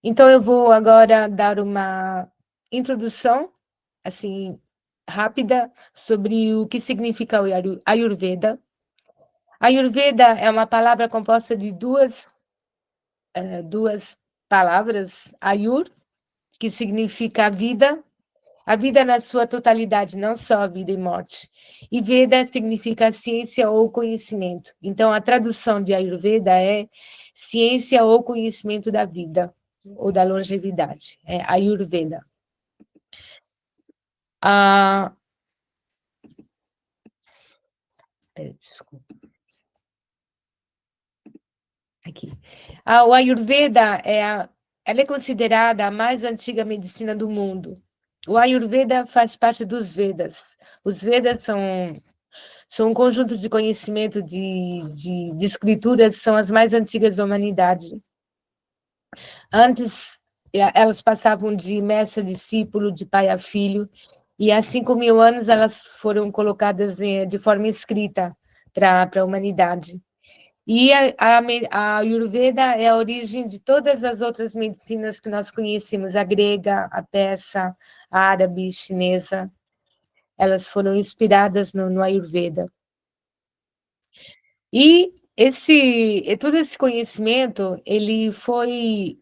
Então, eu vou agora dar uma introdução, assim, rápida, sobre o que significa o Ayurveda. Ayurveda é uma palavra composta de duas palavras, Ayur, que significa a vida na sua totalidade, não só a vida e morte. E Veda significa ciência ou conhecimento. Então, a tradução de Ayurveda é ciência ou conhecimento da vida, ou da longevidade. É Ayurveda. Ah, desculpa, aqui. O Ayurveda ela é considerada a mais antiga medicina do mundo. O Ayurveda faz parte dos Vedas. Os Vedas são um conjunto de conhecimento de escrituras, são as mais antigas da humanidade. Antes, elas passavam de mestre a discípulo, de pai a filho, e há 5.000 anos elas foram colocadas de forma escrita para a humanidade. E a Ayurveda é a origem de todas as outras medicinas que nós conhecemos, a grega, a persa, a árabe, chinesa, elas foram inspiradas no Ayurveda. Todo esse conhecimento, ele foi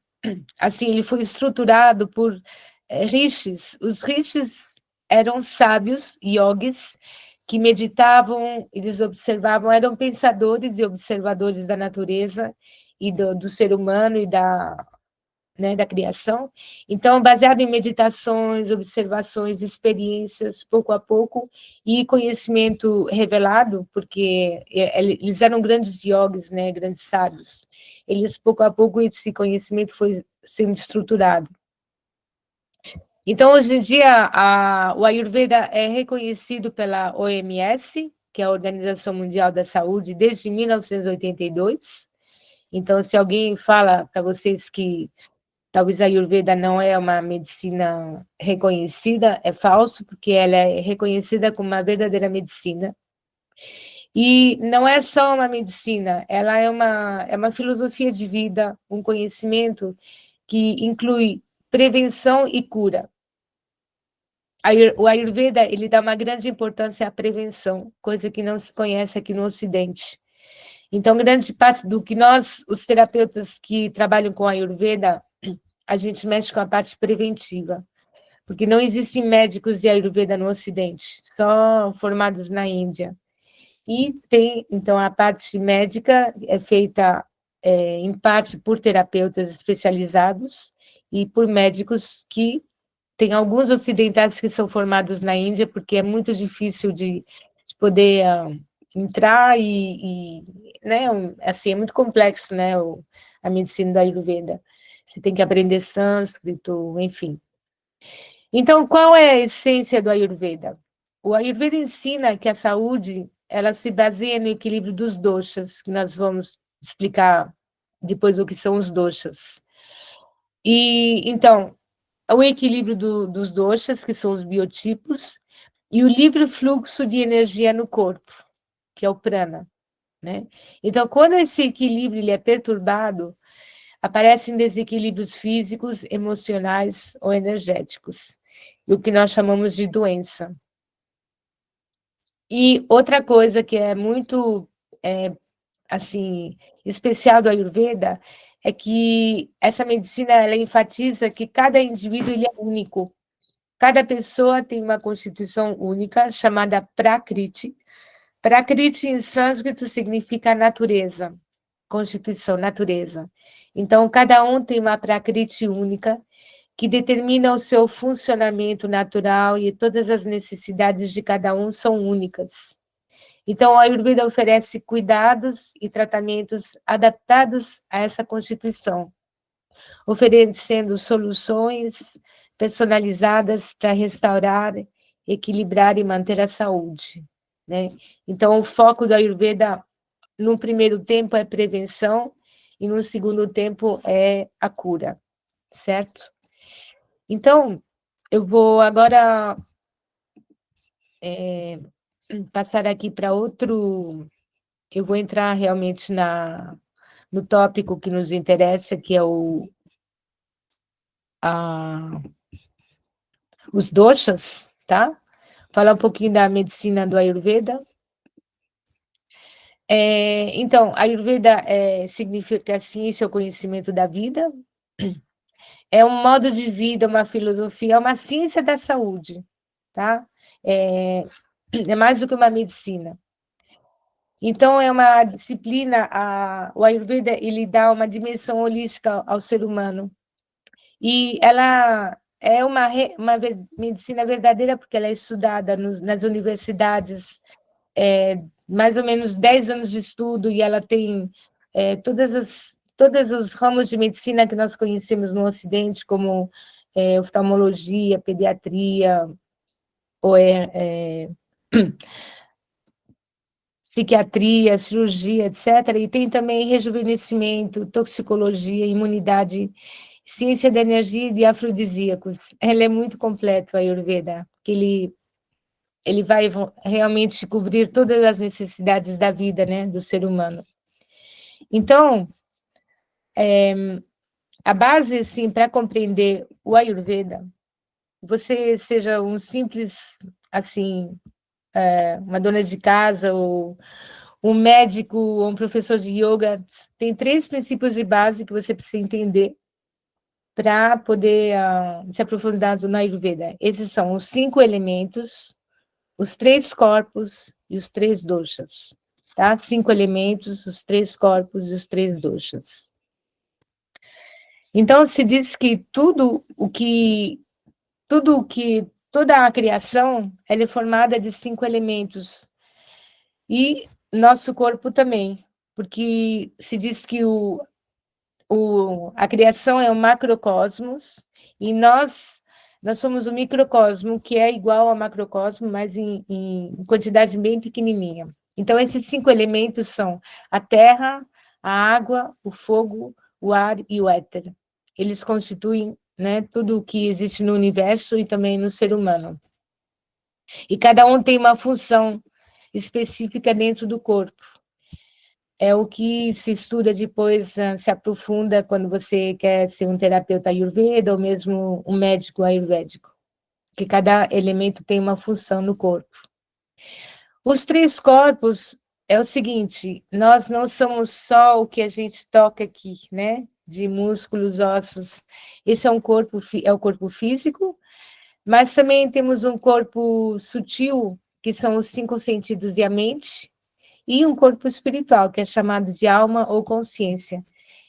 estruturado por rishis. Os rishis eram sábios, yogis, que meditavam, eles observavam, eram pensadores e observadores da natureza e do ser humano e da criação. Então, baseado em meditações, observações, experiências, pouco a pouco, e conhecimento revelado, porque eles eram grandes yogis, né, grandes sábios. Eles, pouco a pouco, esse conhecimento foi sendo estruturado. Então, hoje em dia, o Ayurveda é reconhecido pela OMS, que é a Organização Mundial da Saúde, desde 1982. Então, se alguém fala para vocês que talvez a Ayurveda não é uma medicina reconhecida, é falso, porque ela é reconhecida como uma verdadeira medicina. E não é só uma medicina, ela é uma filosofia de vida, um conhecimento que inclui prevenção e cura. O Ayurveda, ele dá uma grande importância à prevenção, coisa que não se conhece aqui no Ocidente. Então, grande parte do que nós, os terapeutas que trabalham com Ayurveda, a gente mexe com a parte preventiva, porque não existem médicos de Ayurveda no Ocidente, só formados na Índia. E tem, então, a parte médica é feita, em parte, por terapeutas especializados e por médicos que tem alguns ocidentais que são formados na Índia, porque é muito difícil de poder entrar né, assim, é muito complexo, né, a medicina da Ayurveda. Você tem que aprender sânscrito, enfim. Então, qual é a essência do Ayurveda? O Ayurveda ensina que a saúde, ela se baseia no equilíbrio dos doshas, que nós vamos explicar depois o que são os doshas. E, então, o equilíbrio dos doshas, que são os biotipos, e o livre fluxo de energia no corpo, que é o prana, né? Então, quando esse equilíbrio ele é perturbado, aparecem desequilíbrios físicos, emocionais ou energéticos, o que nós chamamos de doença. E outra coisa que é muito, assim, especial do Ayurveda é que essa medicina ela enfatiza que cada indivíduo ele é único. Cada pessoa tem uma constituição única, chamada Prakriti. Prakriti em sânscrito significa natureza, constituição, natureza. Então, cada um tem uma Prakriti única, que determina o seu funcionamento natural e todas as necessidades de cada um são únicas. Então, a Ayurveda oferece cuidados e tratamentos adaptados a essa constituição, oferecendo soluções personalizadas para restaurar, equilibrar e manter a saúde, né? Então, o foco do Ayurveda, no primeiro tempo, é prevenção e no segundo tempo é a cura, certo? Então, eu vou agora passar aqui para outro. Eu vou entrar realmente no tópico que nos interessa, que é os doshas, tá? Falar um pouquinho da medicina do Ayurveda. Então, Ayurveda significa a ciência ou conhecimento da vida. É um modo de vida, uma filosofia, é uma ciência da saúde, tá? É mais do que uma medicina. Então, é uma disciplina, o Ayurveda, ele dá uma dimensão holística ao ser humano. E ela é uma medicina verdadeira, porque ela é estudada nas universidades, mais ou menos 10 anos de estudo, e ela tem todos os ramos de medicina que nós conhecemos no Ocidente, como oftalmologia, pediatria, ou psiquiatria, cirurgia, etc. E tem também rejuvenescimento, toxicologia, imunidade, ciência da energia e de afrodisíacos. Ela é muito completa, a Ayurveda, porque ele vai realmente cobrir todas as necessidades da vida, né, do ser humano. Então, a base, assim, para compreender o Ayurveda, você seja um simples, assim, uma dona de casa, ou um médico, ou um professor de yoga, tem 3 princípios de base que você precisa entender para poder se aprofundar no Ayurveda. Esses são os 5 elementos, os 3 corpos e os 3 doshas. Tá? 5 elementos, os 3 corpos e os 3 doshas. Então, se diz que toda a criação, ela é formada de 5 elementos. E nosso corpo também, porque se diz que a criação é um macrocosmos, e nós somos o microcosmo, que é igual ao macrocosmo, mas em quantidade bem pequenininha. Então, esses 5 elementos são a terra, a água, o fogo, o ar e o éter. Eles constituem, né, tudo o que existe no universo e também no ser humano. E cada um tem uma função específica dentro do corpo. É o que se estuda depois, se aprofunda quando você quer ser um terapeuta ayurveda ou mesmo um médico ayurvédico, que cada elemento tem uma função no corpo. Os 3 corpos é o seguinte, nós não somos só o que a gente toca aqui, né? De músculos, ossos. Esse é o corpo físico, mas também temos um corpo sutil, que são os 5 sentidos e a mente, e um corpo espiritual, que é chamado de alma ou consciência.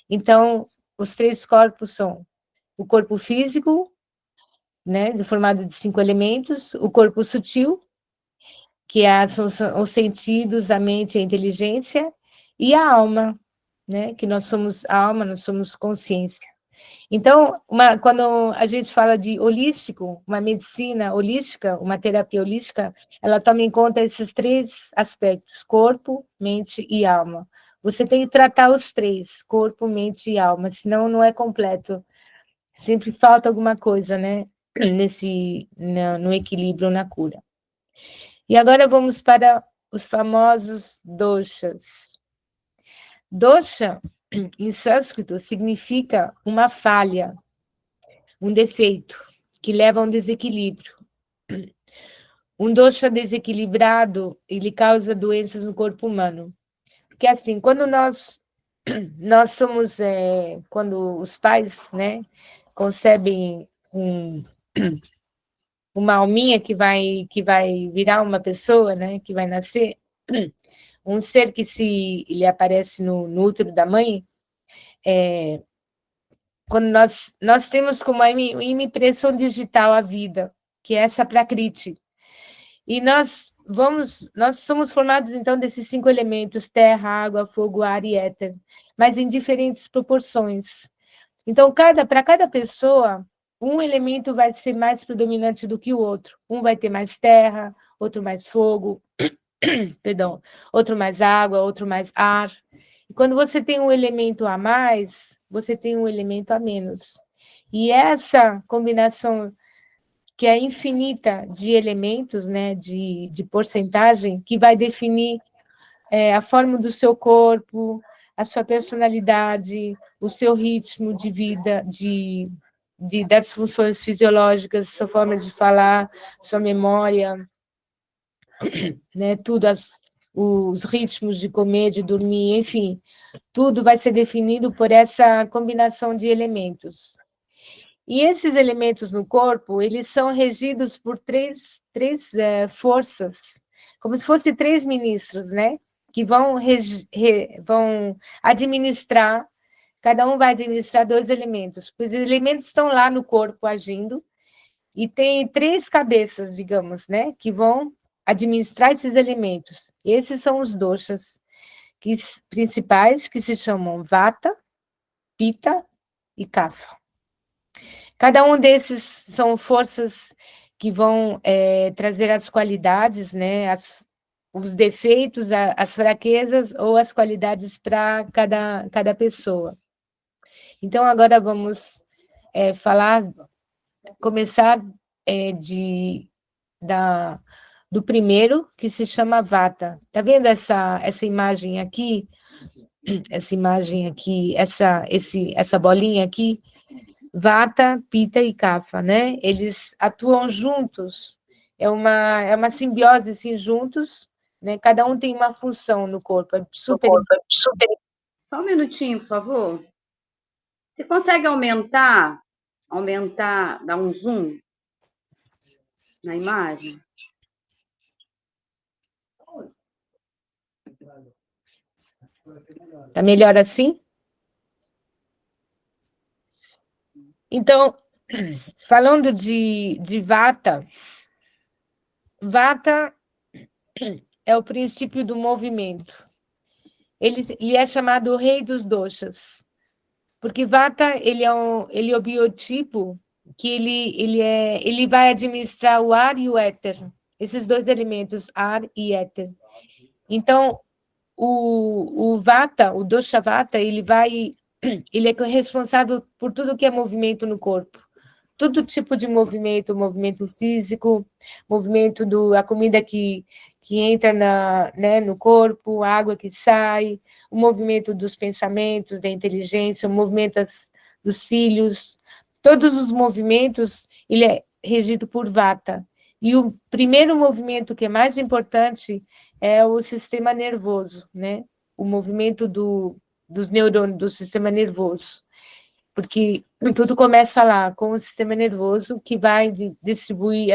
Então, os 3 corpos são o corpo físico, né, formado de 5 elementos, o corpo sutil, que são os sentidos, a mente e a inteligência, e a alma, né, que nós somos alma, nós somos consciência. Então, quando a gente fala de holístico, uma medicina holística, uma terapia holística, ela toma em conta esses 3 aspectos, corpo, mente e alma. Você tem que tratar os 3, corpo, mente e alma, senão não é completo. Sempre falta alguma coisa, né, no equilíbrio, na cura. E agora vamos para os famosos doshas. Dosha, em sânscrito, significa uma falha, um defeito, que leva a um desequilíbrio. Um dosha desequilibrado, ele causa doenças no corpo humano. Porque, assim, quando nós somos, quando os pais, né, concebem uma alminha que vai virar uma pessoa, né, que vai nascer, um ser que ele aparece no útero da mãe, quando nós temos como uma impressão digital a vida, que é essa Prakriti. E nós somos formados, então, desses 5 elementos, terra, água, fogo, ar e éter, mas em diferentes proporções. Então, para cada pessoa, um elemento vai ser mais predominante do que o outro. Um vai ter mais terra, outro mais fogo, perdão, outro mais água, outro mais ar. E quando você tem um elemento a mais, você tem um elemento a menos. E essa combinação, que é infinita de elementos, né, de porcentagem, que vai definir a forma do seu corpo, a sua personalidade, o seu ritmo de vida, das funções fisiológicas, sua forma de falar, sua memória, né? Tudo, os ritmos de comer, de dormir, enfim, tudo vai ser definido por essa combinação de elementos. E esses elementos no corpo, eles são regidos por três forças, como se fossem três ministros, né? Que vão administrar, cada um vai administrar dois elementos. Os elementos estão lá no corpo agindo, e tem três cabeças, digamos, né? Que vão administrar esses elementos. Esses são os doshas principais, que se chamam Vata, Pitta e Kapha. Cada um desses são forças que vão trazer as qualidades, né, os defeitos, as fraquezas ou as qualidades para cada pessoa. Então, agora vamos começar do primeiro, que se chama Vata. Está vendo essa imagem aqui? Essa imagem aqui, essa bolinha aqui? Vata, Pitta e Kapha, né? Eles atuam juntos, é uma simbiose assim, juntos, né? Cada um tem uma função no corpo, é super. Só um minutinho, por favor. Você consegue aumentar, dar um zoom na imagem? Tá melhor assim? Então, falando de Vata, Vata é o princípio do movimento. Ele é chamado o rei dos doshas, porque Vata ele é o biotipo que ele vai administrar o ar e o éter, esses dois elementos, ar e éter. Então, o Vata, o dosha Vata, ele é responsável por tudo que é movimento no corpo. Todo tipo de movimento físico, movimento a comida que entra no corpo, a água que sai, o movimento dos pensamentos, da inteligência, o movimento dos cílios, todos os movimentos, ele é regido por Vata. E o primeiro movimento que é mais importante é o sistema nervoso, né? O movimento dos neurônios, do sistema nervoso. Porque tudo começa lá, com o sistema nervoso, que vai distribuir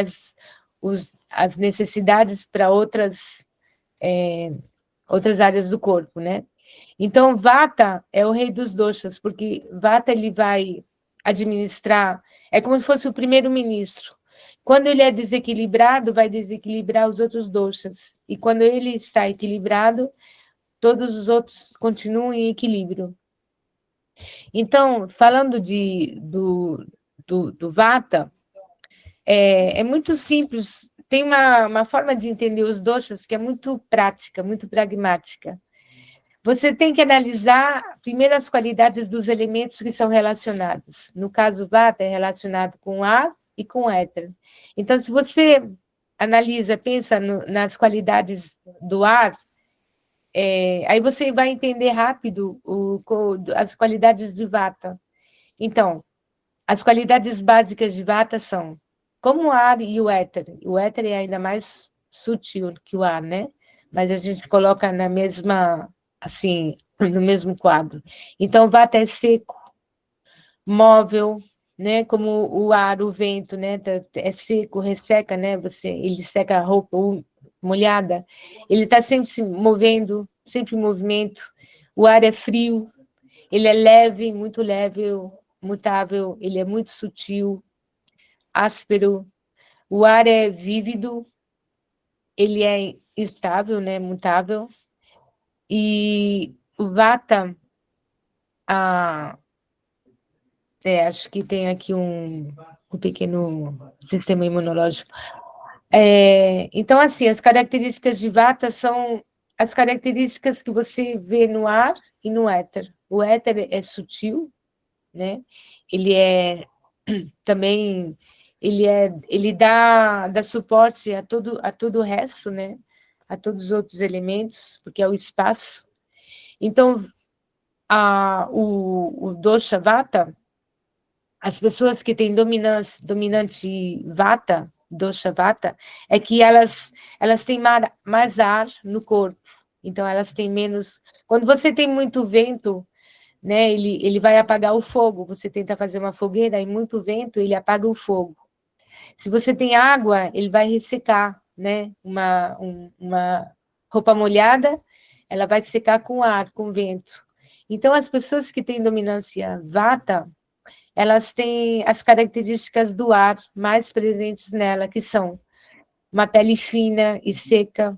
as necessidades para outras áreas do corpo, né? Então, Vata é o rei dos doshas, porque Vata ele vai administrar, é como se fosse o primeiro-ministro. Quando ele é desequilibrado, vai desequilibrar os outros doshas. E quando ele está equilibrado, todos os outros continuam em equilíbrio. Então, falando do Vata, é muito simples. Tem uma forma de entender os doshas que é muito prática, muito pragmática. Você tem que analisar primeiro as qualidades dos elementos que são relacionados. No caso, Vata é relacionado com ar e com éter. Então, se você analisa, pensa nas qualidades do ar, aí você vai entender rápido as qualidades de Vata. Então, as qualidades básicas de Vata são como o ar e o éter. O éter é ainda mais sutil que o ar, né? Mas a gente coloca na mesma, assim, no mesmo quadro. Então, Vata é seco, móvel, né? Como o ar, o vento, né? É seco, resseca, né? Ele seca a roupa molhada. Ele está sempre se movendo, sempre em movimento. O ar é frio, ele é leve, muito leve, mutável, ele é muito sutil, áspero. O ar é vívido, ele é instável, né, mutável. E o Vata, acho que tem aqui um pequeno sistema imunológico. Então, assim, as características de Vata são as características que você vê no ar e no éter. O éter é sutil, né? Ele é também, ele dá suporte a todo o resto, né? A todos os outros elementos, porque é o espaço. Então, o dosha Vata, as pessoas que têm dominante vata, dosha vata, é que elas têm mais ar no corpo, então elas têm menos... Quando você tem muito vento, né, ele vai apagar o fogo, você tenta fazer uma fogueira e muito vento, ele apaga o fogo. Se você tem água, ele vai ressecar, né, uma roupa molhada, ela vai secar com ar, com vento. Então, as pessoas que têm dominância vata, elas têm as características do ar mais presentes nela, que são uma pele fina e seca.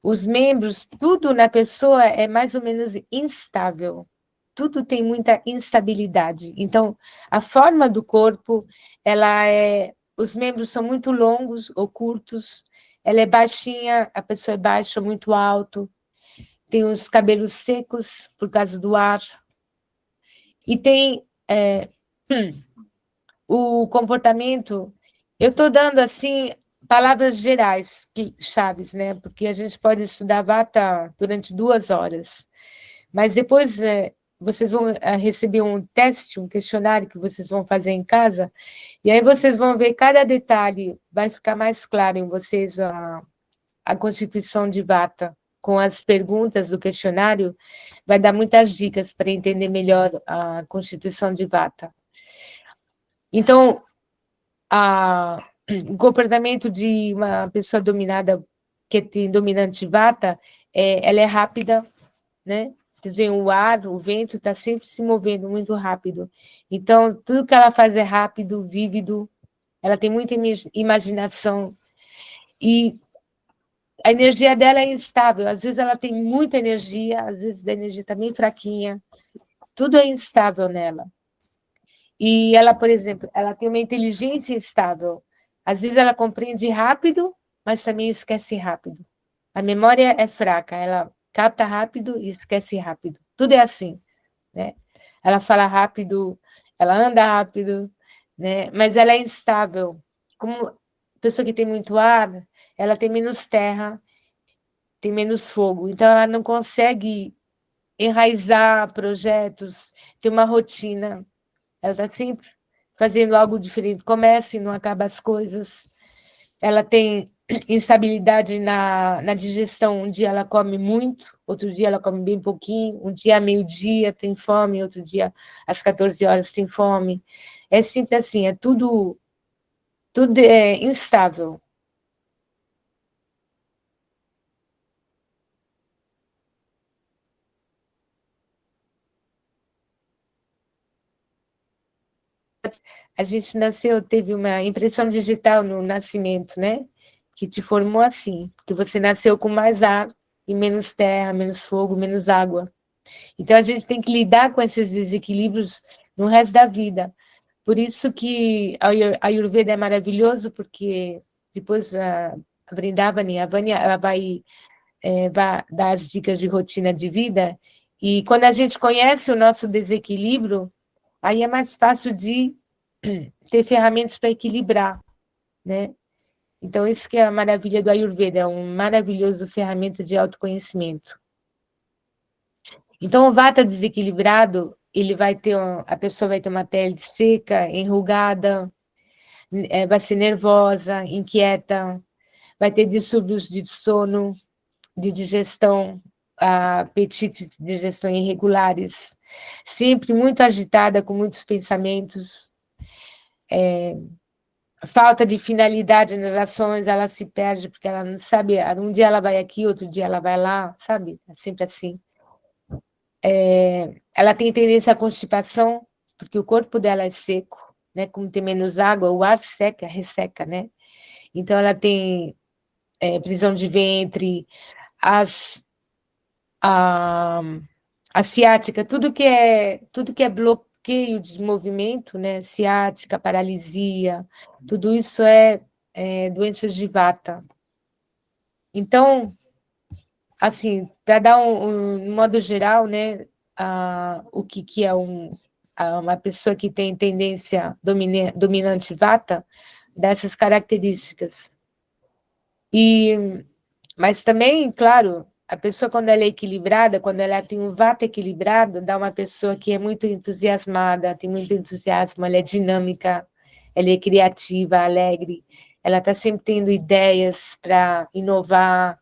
Os membros, tudo na pessoa é mais ou menos instável. Tudo tem muita instabilidade. Então, a forma do corpo, os membros são muito longos ou curtos, ela é baixinha, a pessoa é baixa, muito alto, tem os cabelos secos por causa do ar, e tem o comportamento, eu estou dando, assim, palavras gerais, chaves, né? Porque a gente pode estudar Vata durante 2 horas, mas depois vocês vão receber um teste, um questionário que vocês vão fazer em casa, e aí vocês vão ver cada detalhe, vai ficar mais claro em vocês a constituição de Vata. Com as perguntas do questionário, vai dar muitas dicas para entender melhor a constituição de Vata. Então, o comportamento de uma pessoa dominada, que tem dominante vata, ela é rápida, né? Vocês veem o ar, o vento está sempre se movendo muito rápido. Então, tudo que ela faz é rápido, vívido, ela tem muita imaginação, e a energia dela é instável. Às vezes ela tem muita energia, às vezes a energia está bem fraquinha, tudo é instável nela. E ela, por exemplo, ela tem uma inteligência instável. Às vezes ela compreende rápido, mas também esquece rápido. A memória é fraca, ela capta rápido e esquece rápido. Tudo é assim, né? Ela fala rápido, ela anda rápido, né? Mas ela é instável. Como pessoa que tem muito ar, ela tem menos terra, tem menos fogo. Então ela não consegue enraizar projetos, ter uma rotina. Ela está sempre fazendo algo diferente. Começa e não acaba as coisas. Ela tem instabilidade na digestão. Um dia ela come muito, outro dia ela come bem pouquinho. Um dia, meio-dia, tem fome, outro dia, às 14 horas, tem fome. É sempre assim, tudo é instável. A gente nasceu, teve uma impressão digital no nascimento, né? Que te formou assim, que você nasceu com mais ar e menos terra, menos fogo, menos água. Então a gente tem que lidar com esses desequilíbrios no resto da vida. Por isso que a Ayurveda é maravilhoso, porque depois a Vrindavani, a Vânia, ela vai dar as dicas de rotina de vida, e quando a gente conhece o nosso desequilíbrio, aí é mais fácil de ter ferramentas para equilibrar, né? Então, isso que é a maravilha do Ayurveda, é uma maravilhosa ferramenta de autoconhecimento. Então, o Vata desequilibrado, a pessoa vai ter uma pele seca, enrugada, vai ser nervosa, inquieta, vai ter distúrbios de sono, de digestão, apetite de digestão irregulares, sempre muito agitada, com muitos pensamentos, falta de finalidade nas ações, ela se perde, porque ela não sabe, um dia ela vai aqui, outro dia ela vai lá, sabe? É sempre assim. Ela tem tendência à constipação, porque o corpo dela é seco, né? Como tem menos água, o ar seca, resseca, né? Então, ela tem prisão de ventre, a, a ciática, tudo que é bloqueio de movimento, né? Ciática, paralisia, tudo isso é doenças de vata. Então, assim, para dar um modo geral, né, o que é uma pessoa que tem tendência dominante vata, dessas características. Mas também, claro, a pessoa, quando ela é equilibrada, quando ela tem um vata equilibrado, dá uma pessoa que é muito entusiasmada, tem muito entusiasmo, ela é dinâmica, ela é criativa, alegre, ela está sempre tendo ideias para inovar,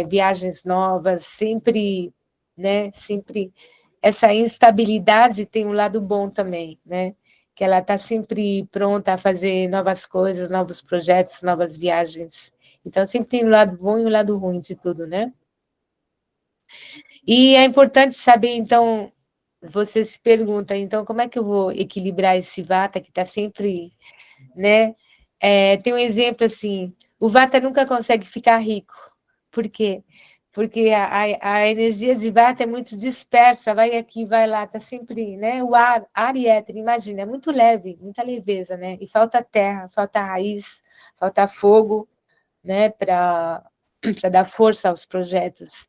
viagens novas, sempre, né? Sempre essa instabilidade tem um lado bom também, né? Que ela está sempre pronta a fazer novas coisas, novos projetos, novas viagens. Então, sempre tem o lado bom e o lado ruim de tudo, né? E é importante saber, então, você se pergunta, então, como é que eu vou equilibrar esse vata que está sempre, né? Tem um exemplo assim, o vata nunca consegue ficar rico. Por quê? Porque a energia de vata é muito dispersa, vai aqui, vai lá, está sempre, né? O ar e éter, imagina, é muito leve, muita leveza, né? E falta terra, falta raiz, falta fogo, né? Para dar força aos projetos.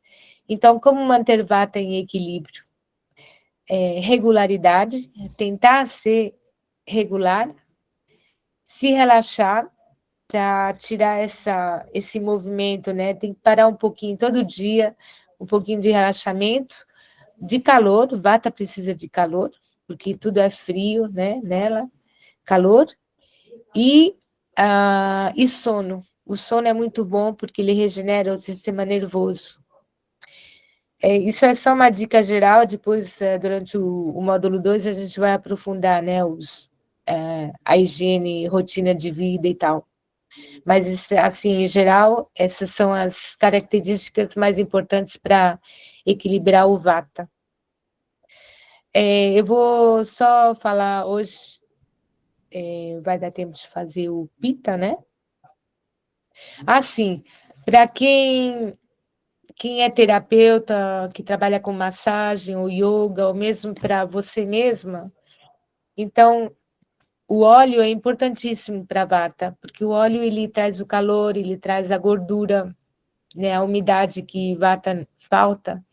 Então, como manter vata em equilíbrio? Regularidade, tentar ser regular, se relaxar, para tirar esse movimento, né? Tem que parar um pouquinho todo dia, um pouquinho de relaxamento, de calor, vata precisa de calor, porque tudo é frio, né? Nela, calor, e sono. O sono é muito bom porque ele regenera o sistema nervoso. Isso é só uma dica geral, depois, durante o módulo 2, a gente vai aprofundar, né, a higiene, rotina de vida e tal. Mas, assim, em geral, essas são as características mais importantes para equilibrar o vata. Eu vou só falar hoje, vai dar tempo de fazer o pita, né? Assim, para quem é terapeuta, que trabalha com massagem ou yoga, ou mesmo para você mesma, então o óleo é importantíssimo para a vata, porque o óleo ele traz o calor, ele traz a gordura, né, a umidade que vata falta.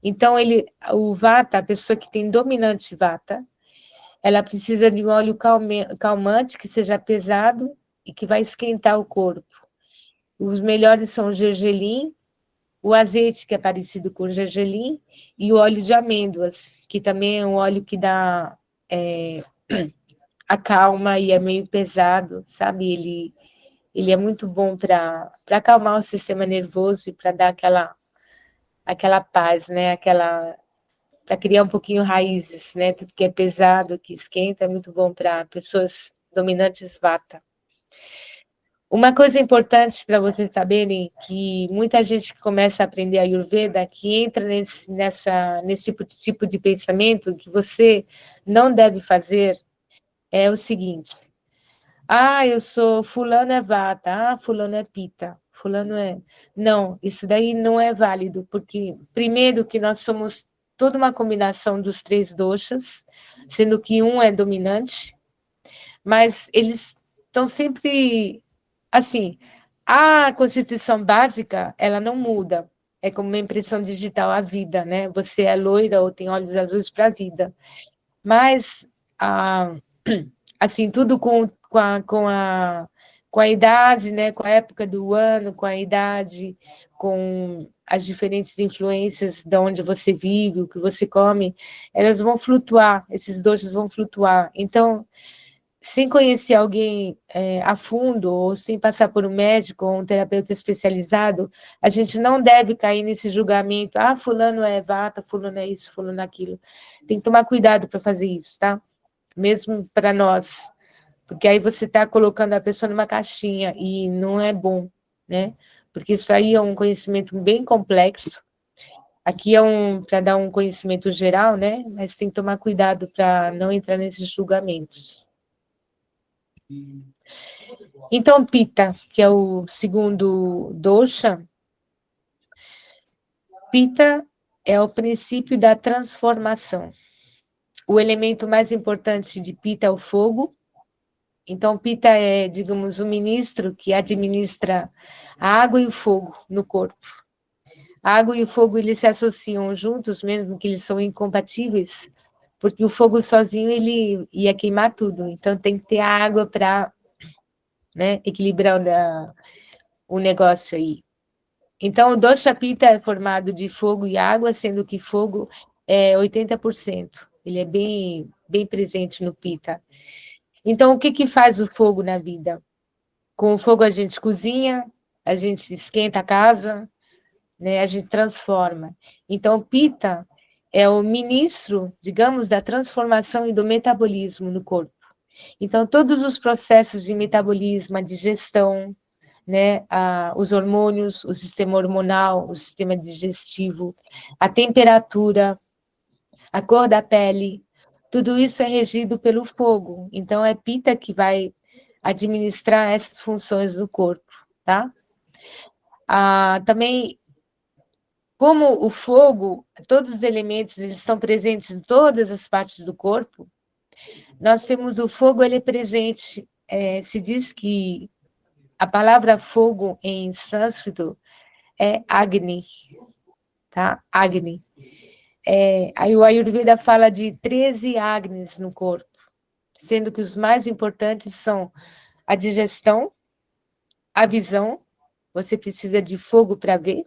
Então o vata, a pessoa que tem dominante vata, ela precisa de um óleo calmante que seja pesado e que vai esquentar o corpo. Os melhores são o gergelim, o azeite, que é parecido com o gergelim, e o óleo de amêndoas, que também é um óleo que dá acalma e é meio pesado, sabe? Ele é muito bom para acalmar o sistema nervoso e para dar aquela paz, né? Para criar um pouquinho raízes, né? Tudo que é pesado, que esquenta, é muito bom para pessoas dominantes vata. Uma coisa importante para vocês saberem, que muita gente que começa a aprender a Ayurveda, que entra nesse tipo de pensamento, que você não deve fazer, é o seguinte: eu sou fulano é vata, fulano é pita, fulano é... Não, isso daí não é válido, porque primeiro que nós somos toda uma combinação dos 3 doshas, sendo que um é dominante, mas eles estão sempre assim, a constituição básica, ela não muda. É como uma impressão digital a vida, né? Você é loira ou tem olhos azuis para a vida. Mas, assim, tudo com a idade, né? Com a época do ano, com a idade, com as diferentes influências de onde você vive, o que você come, elas vão flutuar, esses doces vão flutuar. Então, sem conhecer alguém a fundo, ou sem passar por um médico ou um terapeuta especializado, a gente não deve cair nesse julgamento, fulano é vata, fulano é isso, fulano é aquilo. Tem que tomar cuidado para fazer isso, tá? Mesmo para nós, porque aí você está colocando a pessoa numa caixinha e não é bom, né? Porque isso aí é um conhecimento bem complexo. Aqui é para dar um conhecimento geral, né? Mas tem que tomar cuidado para não entrar nesses julgamentos. Então, Pita, que é o segundo dosha, Pita é o princípio da transformação. O elemento mais importante de Pita é o fogo. Então, Pita é, digamos, o ministro que administra a água e o fogo no corpo. A água e o fogo, eles se associam juntos, mesmo que eles são incompatíveis, porque o fogo sozinho, ele ia queimar tudo. Então, tem que ter a água para, né, equilibrar o negócio aí. Então, o dosha pita é formado de fogo e água, sendo que fogo é 80%. Ele é bem presente no pita. Então, o que que faz o fogo na vida? Com o fogo a gente cozinha, a gente esquenta a casa, né? A gente transforma. Então, o pita é o ministro, digamos, da transformação e do metabolismo no corpo. Então, todos os processos de metabolismo, a digestão, né, os hormônios, o sistema hormonal, o sistema digestivo, a temperatura, a cor da pele, tudo isso é regido pelo fogo. Então, é Pita que vai administrar essas funções do corpo, tá? Também, como o fogo, todos os elementos eles estão presentes em todas as partes do corpo, nós temos o fogo, ele é presente, se diz que a palavra fogo em sânscrito é Agni, tá? Agni. Aí o Ayurveda fala de 13 Agnis no corpo, sendo que os mais importantes são a digestão, a visão, você precisa de fogo para ver,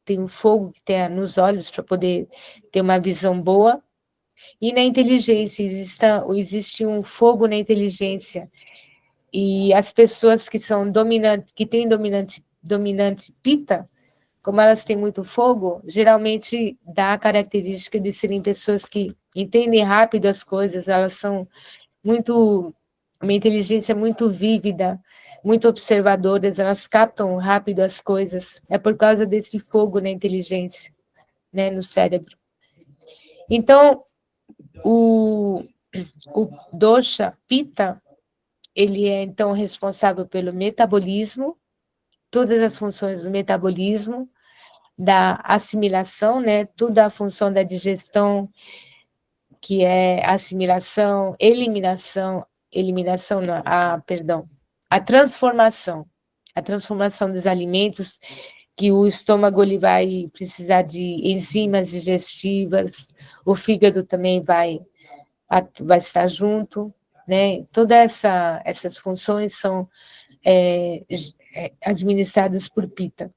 tem um fogo que tem nos olhos para poder ter uma visão boa, e na inteligência, existe um fogo na inteligência, e as pessoas que são dominantes, que têm dominante pita, como elas têm muito fogo, geralmente dá a característica de serem pessoas que entendem rápido as coisas, elas são uma inteligência muito vívida, muito observadoras, elas captam rápido as coisas, é por causa desse fogo na inteligência, né, no cérebro. Então, o dosha, pita, ele é, então, responsável pelo metabolismo, todas as funções do metabolismo, da assimilação, né? Toda a função da digestão, que é assimilação, eliminação não, perdão, a transformação dos alimentos, que o estômago ele vai precisar de enzimas digestivas, o fígado também vai estar junto, né? Todas essas funções são administradas por Pita.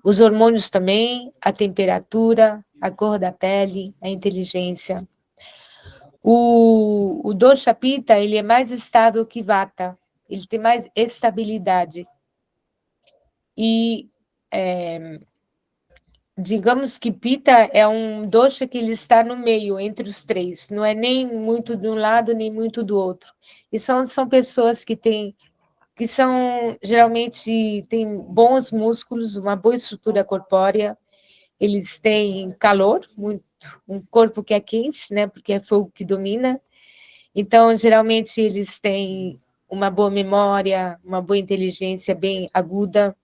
Os hormônios também, a temperatura, a cor da pele, a inteligência. O dosha pita, ele é mais estável que vata, ele tem mais estabilidade. E digamos que pita é um dosha que ele está no meio, entre os três, não é nem muito de um lado, nem muito do outro. E são pessoas que são, geralmente, têm bons músculos, uma boa estrutura corpórea, eles têm calor, um corpo que é quente, né, porque é fogo que domina. Então, geralmente, eles têm uma boa memória, uma boa inteligência bem aguda,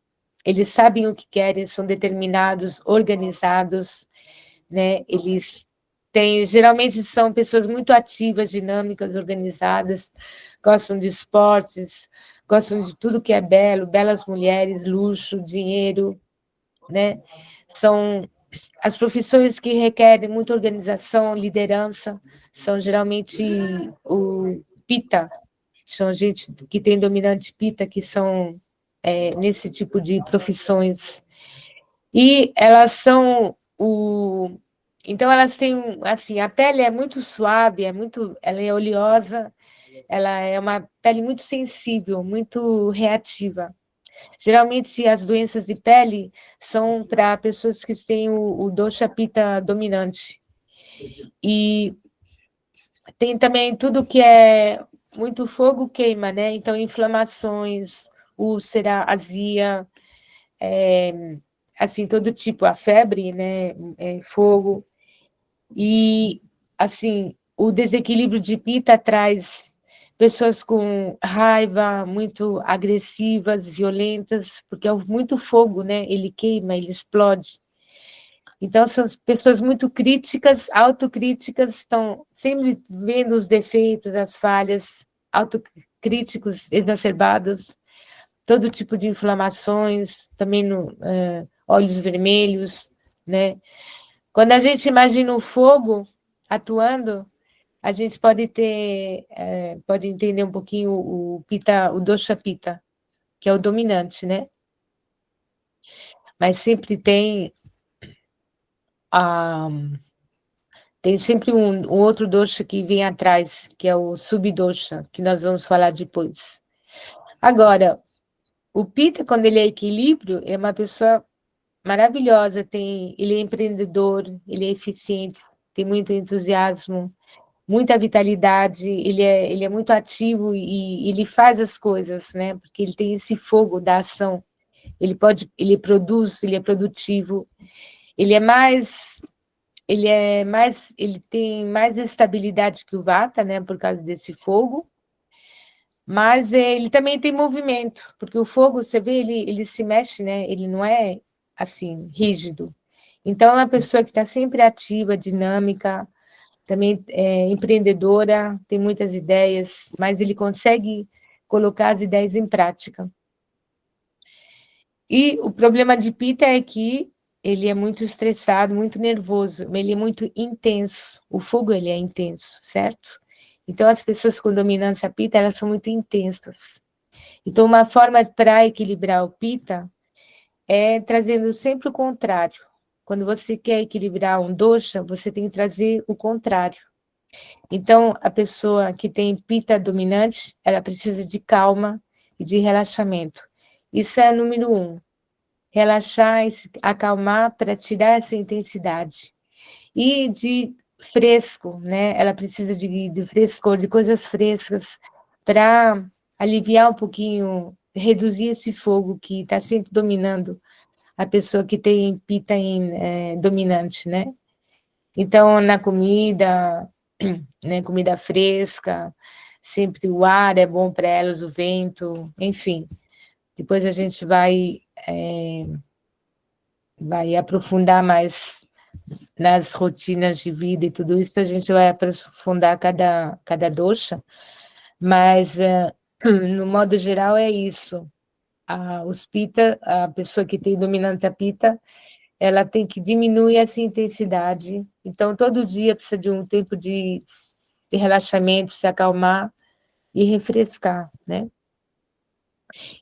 eles sabem o que querem, são determinados, organizados, né, geralmente são pessoas muito ativas, dinâmicas, organizadas, gostam de esportes, gostam de tudo que é belo, belas mulheres, luxo, dinheiro, né, são as profissões que requerem muita organização, liderança, são geralmente o pita, são gente que tem dominante pita, que são nesse tipo de profissões. E elas são então elas têm, assim, a pele é muito suave, ela é oleosa, ela é uma pele muito sensível, muito reativa. Geralmente, as doenças de pele são para pessoas que têm o dosha pita dominante. E tem também tudo que é muito fogo queima, né? Então, inflamações, úlcera, azia, assim, todo tipo, a febre, né? Fogo. E, assim, o desequilíbrio de pita traz pessoas com raiva, muito agressivas, violentas, porque é muito fogo, né? Ele queima, ele explode. Então, são pessoas muito críticas, autocríticas, estão sempre vendo os defeitos, as falhas, autocríticos exacerbados, todo tipo de inflamações, também olhos vermelhos, né? Quando a gente imagina o fogo atuando, a gente pode entender um pouquinho o pita, o dosha pita, que é o dominante, né? mas sempre tem sempre um outro dosha que vem atrás, que é o subdosha, que nós vamos falar depois. Agora, o Pitta, quando ele é equilíbrio, é uma pessoa maravilhosa, ele é empreendedor, ele é eficiente, tem muito entusiasmo, muita vitalidade, ele é muito ativo e ele faz as coisas, né? Porque ele tem esse fogo da ação. Ele produz, ele é produtivo, ele é mais, ele tem mais estabilidade que o Vata, né? Por causa desse fogo. Mas ele também tem movimento, porque o fogo, você vê, ele se mexe, né? Ele não é assim rígido. Então é uma pessoa que está sempre ativa, dinâmica, também é empreendedora, tem muitas ideias, mas ele consegue colocar as ideias em prática. E o problema de Pita é que ele é muito estressado, muito nervoso, ele é muito intenso. O fogo, ele é intenso, certo? Então, as pessoas com dominância Pita, elas são muito intensas. Então, uma forma para equilibrar o Pita é trazendo sempre o contrário. Quando você quer equilibrar um dosha, você tem que trazer o contrário. Então, a pessoa que tem Pita dominante, ela precisa de calma e de relaxamento. Isso é número 1. Relaxar e se acalmar para tirar essa intensidade. E de fresco, né? Ela precisa de frescor, de coisas frescas, para aliviar um pouquinho, reduzir esse fogo que está sempre dominando a pessoa que tem Pita dominante, né? Então, na comida, né, comida fresca, sempre o ar é bom para elas, o vento, enfim. Depois a gente vai aprofundar mais nas rotinas de vida e tudo isso, a gente vai aprofundar cada dosha, mas no modo geral é isso. Os pita, a pessoa que tem dominante a pita, ela tem que diminuir essa intensidade. Então, todo dia precisa de um tempo de relaxamento, se acalmar e refrescar, né?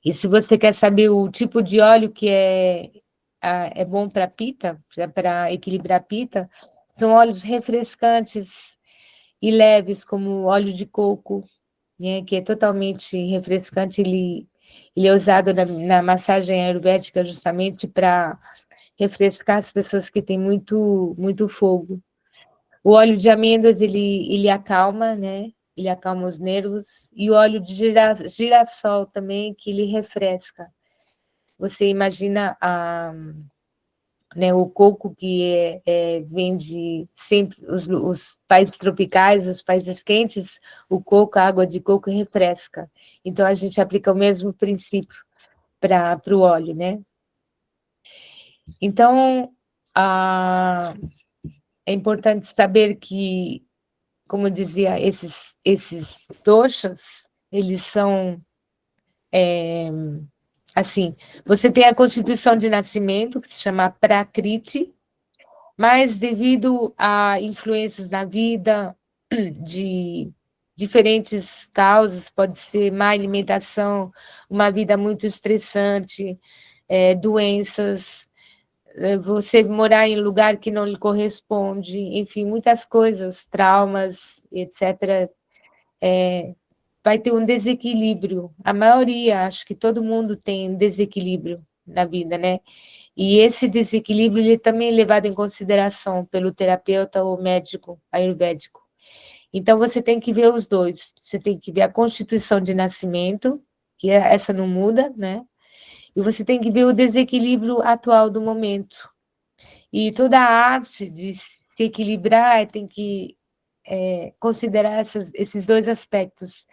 E se você quer saber o tipo de óleo que é bom para pita, para equilibrar a pita, são óleos refrescantes e leves, como óleo de coco, né, que é totalmente refrescante. Ele é usado na massagem ayurvédica justamente para refrescar as pessoas que têm muito, muito fogo. O óleo de amêndoas, ele acalma, né? Ele acalma os nervos. E o óleo de girassol também, que ele refresca. Você imagina né, o coco que vem de sempre os países tropicais, os países quentes, o coco, a água de coco refresca. Então, a gente aplica o mesmo princípio para o óleo, né? Então, é importante saber que, como eu dizia, esses doshas, eles são, assim, você tem a constituição de nascimento, que se chama Prakriti, mas devido a influências na vida, de diferentes causas, pode ser má alimentação, uma vida muito estressante, doenças, você morar em lugar que não lhe corresponde, enfim, muitas coisas, traumas, etc., vai ter um desequilíbrio. A maioria, acho que todo mundo tem desequilíbrio na vida, né? E esse desequilíbrio ele também é levado em consideração pelo terapeuta ou médico ayurvédico. Então, você tem que ver os dois. Você tem que ver a constituição de nascimento, que essa não muda, né? E você tem que ver o desequilíbrio atual do momento. E toda a arte de se equilibrar tem que considerar esses dois aspectos.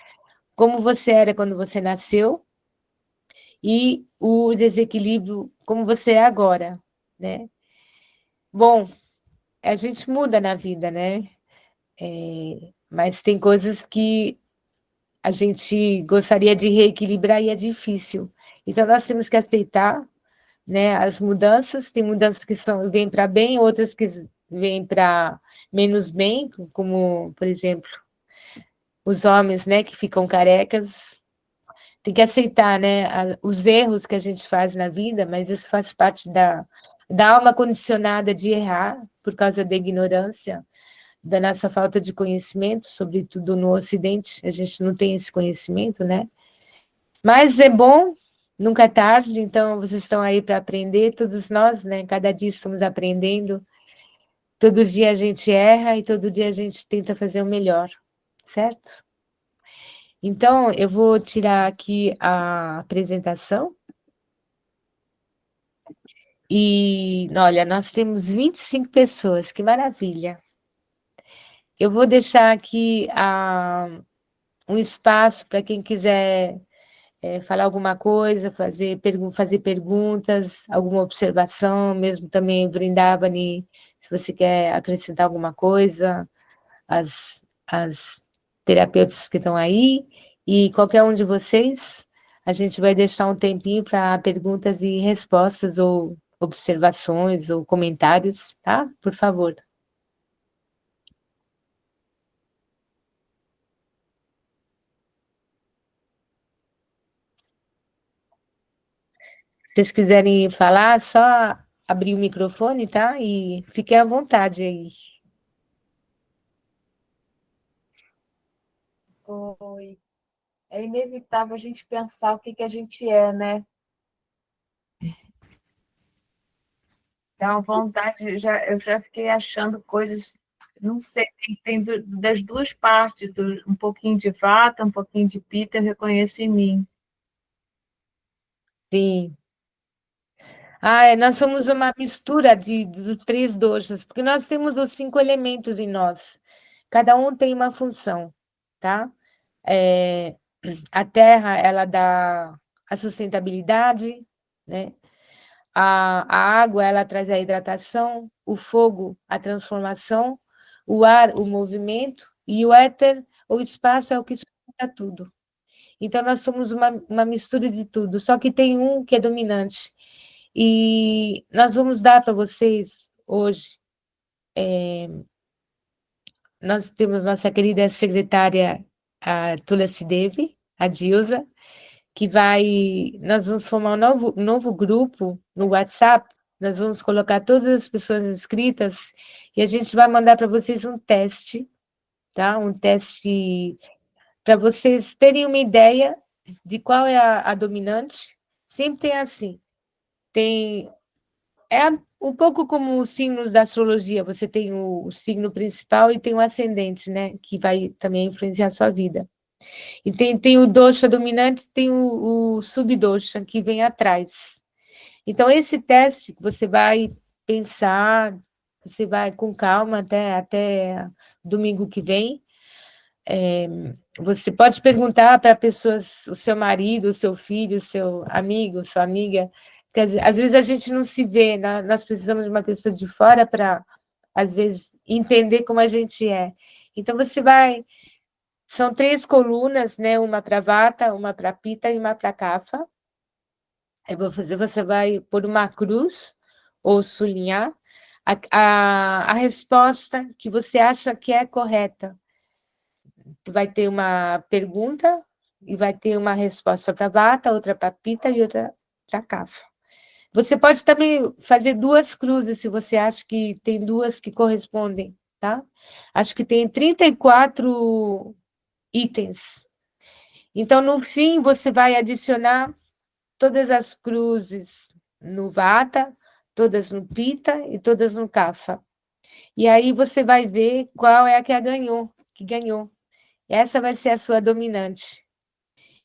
Como você era quando você nasceu e o desequilíbrio como você é agora, né? Bom, a gente muda na vida, né? Mas tem coisas que a gente gostaria de reequilibrar e é difícil. Então, nós temos que aceitar, né, as mudanças. Tem mudanças que vêm para bem, outras que vêm para menos bem, como, por exemplo, os homens, né, que ficam carecas. tem que aceitar, né, os erros que a gente faz na vida, mas isso faz parte da alma condicionada de errar, por causa da ignorância, da nossa falta de conhecimento, sobretudo no Ocidente, a gente não tem esse conhecimento, né? Mas é bom, nunca é tarde, então vocês estão aí para aprender, todos nós, né? Cada dia estamos aprendendo, todo dia a gente erra e todo dia a gente tenta fazer o melhor, certo? Então, eu vou tirar aqui a apresentação. E, olha, nós temos 25 pessoas, que maravilha. Eu vou deixar aqui um espaço para quem quiser falar alguma coisa, fazer perguntas, alguma observação, mesmo também, Vrindavani, se você quer acrescentar alguma coisa, as terapeutas que estão aí, e qualquer um de vocês, a gente vai deixar um tempinho para perguntas e respostas, ou observações, ou comentários, tá? Por favor. Se vocês quiserem falar, só abrir o microfone, tá? E fiquem à vontade aí. Oi. É inevitável a gente pensar o que que a gente é, né? Dá uma vontade, eu já fiquei achando coisas, não sei, das duas partes, um pouquinho de vata, um pouquinho de pita, eu reconheço em mim. Sim. Nós somos uma mistura dos três doshas, porque nós temos os 5 elementos em nós. Cada um tem uma função, tá? A terra, ela dá a sustentabilidade, né? A água, ela traz a hidratação, o fogo, a transformação, o ar, o movimento, e o éter, o espaço, é o que sustenta tudo. Então, nós somos uma mistura de tudo, só que tem um que é dominante. E nós vamos dar para vocês hoje, nós temos nossa querida secretária, a Tulasi Devi, a Dilza, que nós vamos formar um novo grupo no WhatsApp, nós vamos colocar todas as pessoas inscritas e a gente vai mandar para vocês um teste, tá? Um teste para vocês terem uma ideia de qual é a dominante. Sempre tem assim, um pouco como os signos da astrologia, você tem o signo principal e tem o ascendente, né? Que vai também influenciar a sua vida. E tem o dosha dominante, tem o subdosha, que vem atrás. Então, esse teste que você vai pensar, você vai com calma até domingo que vem. Você pode perguntar para pessoas, o seu marido, o seu filho, o seu amigo, sua amiga. Quer dizer, às vezes a gente não se vê, né? Nós precisamos de uma pessoa de fora para, às vezes, entender como a gente é. Então, são 3 colunas, né? Uma para Vata, uma para Pita e uma para Kapha. Você vai pôr uma cruz ou sublinhar a resposta que você acha que é correta. Vai ter uma pergunta e vai ter uma resposta para Vata, outra para Pita e outra para Kapha. Você pode também fazer 2 cruzes, se você acha que tem 2 que correspondem, tá? Acho que tem 34 itens. Então, no fim, você vai adicionar todas as cruzes no Vata, todas no Pita e todas no Kapha. E aí você vai ver qual é a que ganhou. Essa vai ser a sua dominante.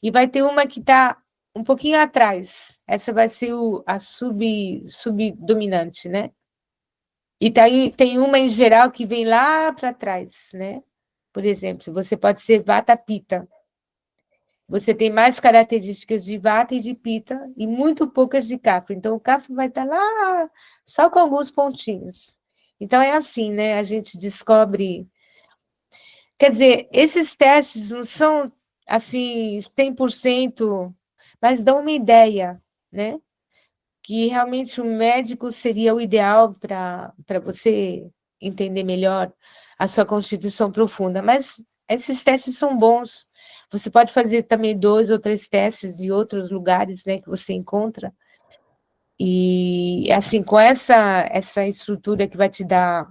E vai ter uma que está um pouquinho atrás. Essa vai ser a subdominante, né? E tem uma em geral que vem lá para trás, né? Por exemplo, você pode ser Vata Pita. Você tem mais características de Vata e de Pita e muito poucas de Kapha. Então, o Kapha vai estar lá só com alguns pontinhos. Então, é assim, né? A gente descobre... Quer dizer, esses testes não são, assim, 100%, mas dão uma ideia, né? Que realmente o médico seria o ideal para você entender melhor a sua constituição profunda. Mas esses testes são bons. Você pode fazer também 2 ou 3 testes em outros lugares, né, que você encontra. E, assim, com essa estrutura que vai te dar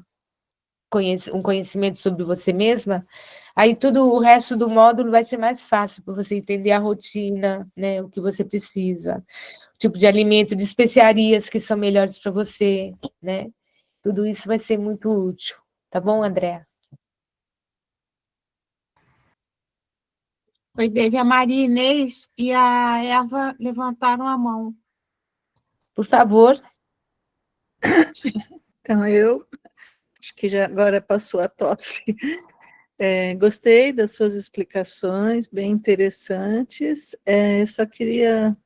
um conhecimento sobre você mesma, aí tudo o resto do módulo vai ser mais fácil para você entender a rotina, né, o que você precisa, o tipo de alimento, de especiarias que são melhores para você, né? Tudo isso vai ser muito útil. Tá bom, André? Oi, Dave, a Maria Inês e a Eva levantaram a mão. Por favor. Então, eu acho que já agora passou a tosse. Gostei das suas explicações, bem interessantes. Eu só queria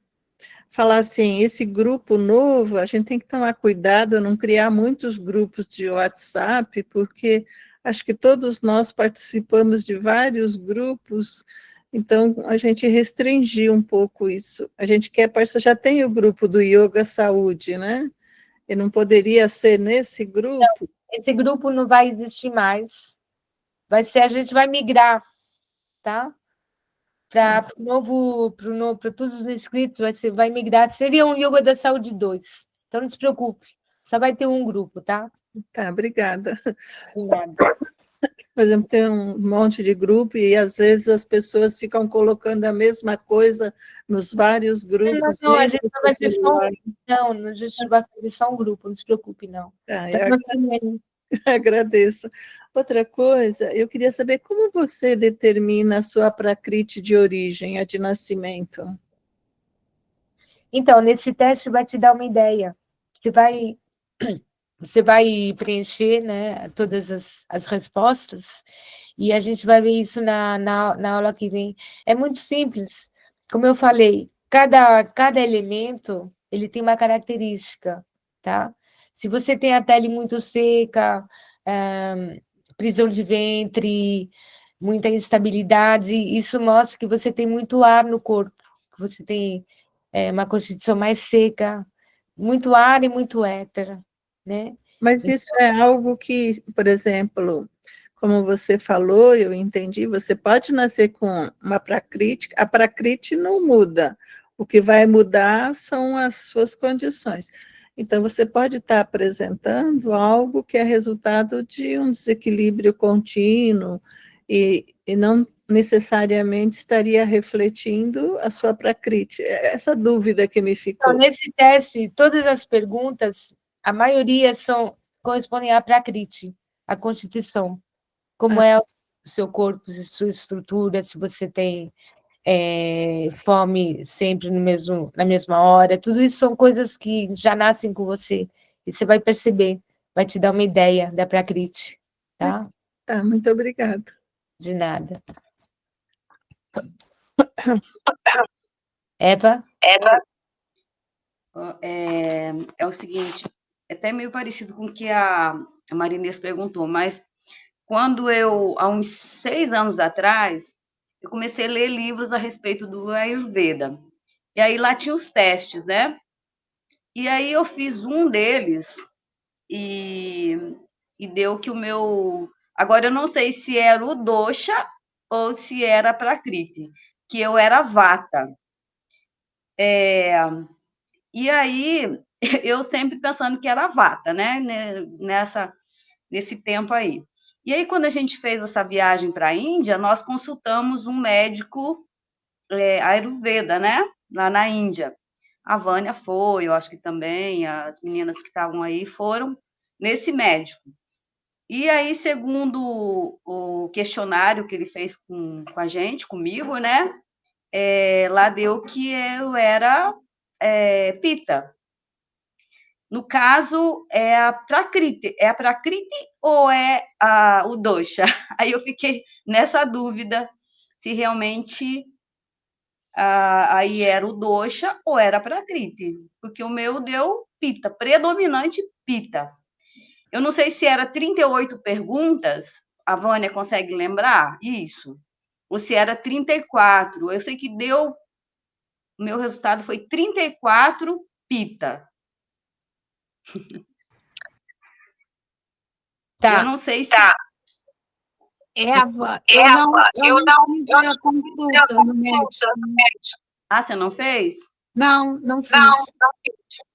falar assim, esse grupo novo, a gente tem que tomar cuidado, não criar muitos grupos de WhatsApp, porque acho que todos nós participamos de vários grupos, então a gente restringiu um pouco isso. A gente quer, já tem o grupo do Yoga Saúde, né? E não poderia ser nesse grupo? Esse grupo não vai existir mais. A gente vai migrar, tá? Para todos os inscritos, vai migrar. Seria um Yoga da Saúde 2. Então, não se preocupe. Só vai ter um grupo, tá? Tá, obrigada. De nada. Por exemplo, tem um monte de grupo e às vezes as pessoas ficam colocando a mesma coisa nos vários grupos. Não, a gente vai ter só não, a gente vai fazer só um grupo, não se preocupe, não. Eu agradeço. Outra coisa, eu queria saber como você determina a sua prakriti de origem, a de nascimento. Então, nesse teste vai te dar uma ideia. Você vai preencher, né, todas as respostas, e a gente vai ver isso na aula que vem. É muito simples. Como eu falei, cada elemento, ele tem uma característica, tá? Se você tem a pele muito seca, prisão de ventre, muita instabilidade, isso mostra que você tem muito ar no corpo, que você tem uma constituição mais seca, muito ar e muito éter, né? Mas isso é algo que, por exemplo, como você falou, eu entendi, você pode nascer com uma prakriti, a prakriti não muda, o que vai mudar são as suas condições. Então, você pode estar apresentando algo que é resultado de um desequilíbrio contínuo e não necessariamente estaria refletindo a sua prakriti. Essa dúvida que me ficou. Então, nesse teste, todas as perguntas, a maioria correspondem à prakriti, à constituição. Como é o seu corpo, a sua estrutura, se você tem fome sempre na mesma hora, tudo isso são coisas que já nascem com você, e você vai perceber, vai te dar uma ideia da prakriti, tá? Tá, muito obrigada. De nada. Eva? É o seguinte, é até meio parecido com o que a Marinês perguntou, mas quando há uns 6 anos atrás, eu comecei a ler livros a respeito do Ayurveda. E aí lá tinha os testes, né? E aí eu fiz um deles e deu que o meu... Agora eu não sei se era o dosha ou se era a prakriti, que eu era vata. E aí eu sempre pensando que era vata, né? Nesse tempo aí. E aí, quando a gente fez essa viagem para a Índia, nós consultamos um médico Ayurveda, né? Lá na Índia. A Vânia foi, eu acho que também, as meninas que estavam aí foram nesse médico. E aí, segundo o questionário que ele fez com a gente, comigo, né? Lá deu que eu era Pita. No caso, é a Prakriti ou é o Dosha? Aí eu fiquei nessa dúvida se realmente aí era o Dosha ou era a Prakriti, porque o meu deu Pita, predominante Pita. Eu não sei se era 38 perguntas, a Vânia consegue lembrar isso? Ou se era 34. Eu sei que o meu resultado foi 34 Pita. Tá. Eu não sei se... Eva, eu não fiz a consulta no médico. Ah, você não fez? Não fiz.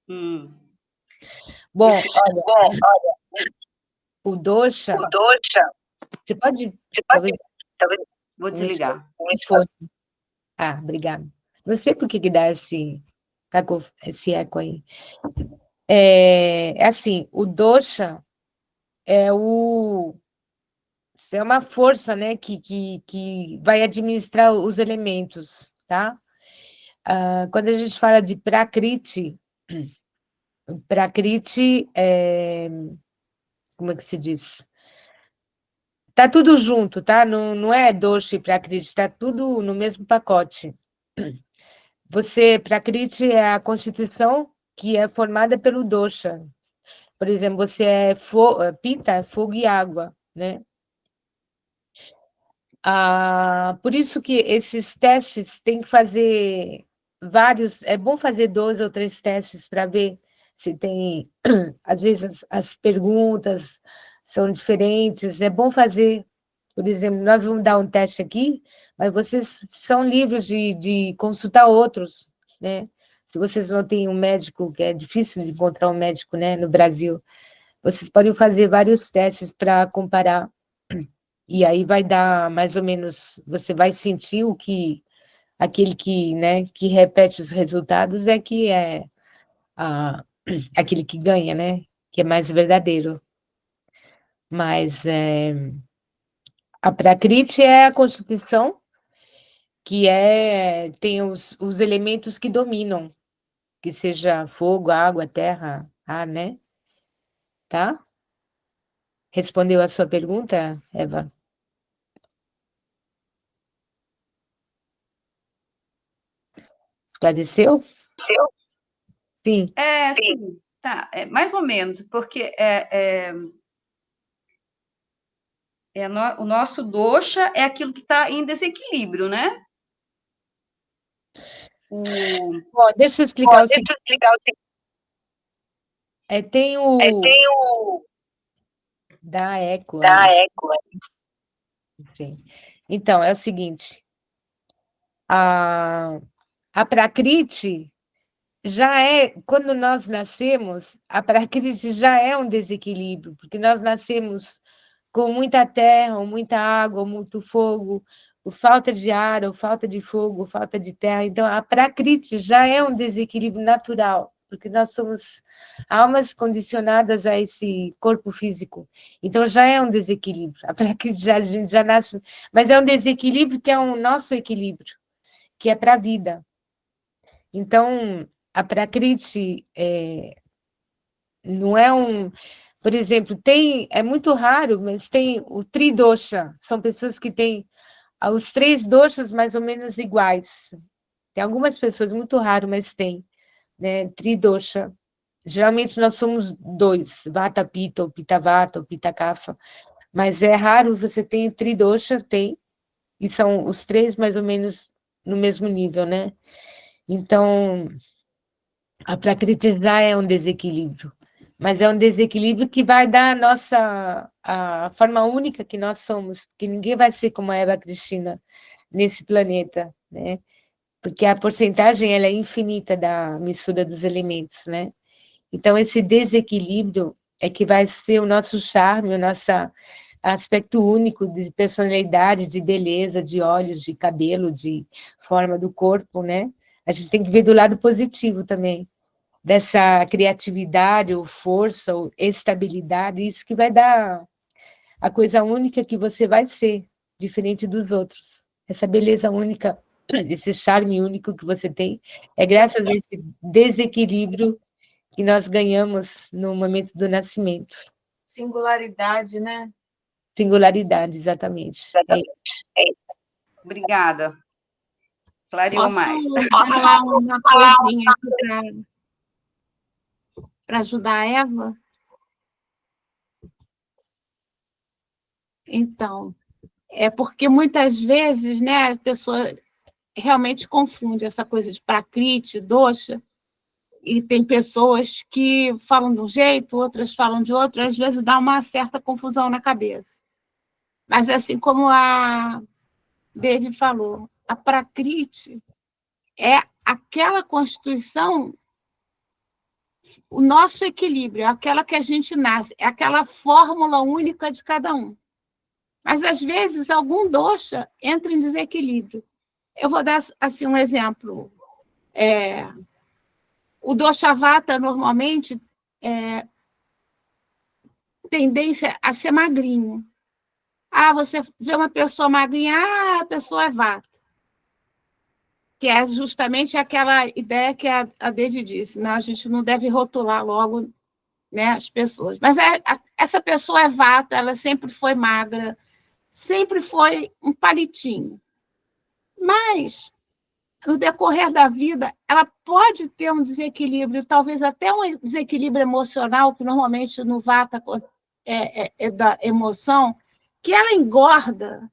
Hum. Bom, olha, o dosha, você pode, talvez, Vou desligar. Ah, obrigada. Não sei por que dá esse eco aí. É assim, o dosha é uma força, né, que vai administrar os elementos, tá? Quando a gente fala de Prakriti como é que se diz? Tá tudo junto, tá? Não é dosha e Prakriti, tá tudo no mesmo pacote. Prakriti é a constituição que é formada pelo dosha. Por exemplo, você Pita, é fogo e água, né? Por isso que esses testes tem que fazer vários, é bom fazer 2 ou 3 testes para ver se tem, às vezes as perguntas são diferentes, é bom fazer, por exemplo, nós vamos dar um teste aqui, mas vocês são livres de consultar outros, né? Se vocês não têm um médico, que é difícil de encontrar um médico, né, no Brasil, vocês podem fazer vários testes para comparar. E aí vai dar mais ou menos, você vai sentir aquele que, né, que repete os resultados que é aquele que ganha, né? Que é mais verdadeiro. Mas a Prakriti é a constituição que tem os elementos que dominam, que seja fogo, água, terra, ar, né? Tá? Respondeu a sua pergunta, Eva? Esclareceu? Sim. Sim. Tá, mais ou menos, porque o nosso dosha é aquilo que está em desequilíbrio, né? Bom, deixa eu explicar o seguinte. Tem o... Dá eco. Sim. Então, é o seguinte. A Prakriti quando nós nascemos, a Prakriti já é um desequilíbrio, porque nós nascemos com muita terra, ou muita água, ou muito fogo, ou falta de ar, ou falta de fogo, ou falta de terra. Então, a Prakriti já é um desequilíbrio natural, porque nós somos almas condicionadas a esse corpo físico. Então, já é um desequilíbrio. A Prakriti a gente já nasce, mas é um desequilíbrio que é o nosso equilíbrio, que é para a vida. Então, a Prakriti não é por exemplo, é muito raro, mas tem o Tridosha, são pessoas que têm os 3 doshas mais ou menos iguais. Tem algumas pessoas, muito raro, mas tem, né? Tridosha. Geralmente nós somos 2, Vata Pitta, ou Pitta Vata, ou Pitta Kapha, mas é raro você ter Tridosha, e são os 3 mais ou menos no mesmo nível, né? Então, a Prakriti já é um desequilíbrio, mas é um desequilíbrio que vai dar a forma única que nós somos, porque ninguém vai ser como a Eva Cristina nesse planeta, né? Porque a porcentagem ela é infinita da mistura dos elementos, né? Então, esse desequilíbrio é que vai ser o nosso charme, o nosso aspecto único de personalidade, de beleza, de olhos, de cabelo, de forma do corpo, né? A gente tem que ver do lado positivo também, dessa criatividade, ou força, ou estabilidade, isso que vai dar a coisa única que você vai ser, diferente dos outros. Essa beleza única, esse charme único que você tem, é graças a esse desequilíbrio que nós ganhamos no momento do nascimento. Singularidade, né? Singularidade, exatamente. Obrigada. Clareou mais. Posso falar uma coisinha aqui para ajudar a Eva? Então, é porque muitas vezes, né, a pessoa realmente confunde essa coisa de Prakriti, dosha, e tem pessoas que falam de um jeito, outras falam de outro, às vezes dá uma certa confusão na cabeça. Mas, assim como a Devi falou, a Prakriti é aquela constituição, o nosso equilíbrio, aquela que a gente nasce, é aquela fórmula única de cada um. Mas, às vezes, algum dosha entra em desequilíbrio. Eu vou dar assim, um exemplo. O dosha vata, normalmente, tendência a ser magrinho. Você vê uma pessoa magrinha, a pessoa é vata. Que é justamente aquela ideia que a Devi disse, né? A gente não deve rotular logo, né, as pessoas. Mas essa pessoa é vata, ela sempre foi magra, sempre foi um palitinho. Mas, no decorrer da vida, ela pode ter um desequilíbrio, talvez até um desequilíbrio emocional, que normalmente no vata é da emoção, que ela engorda,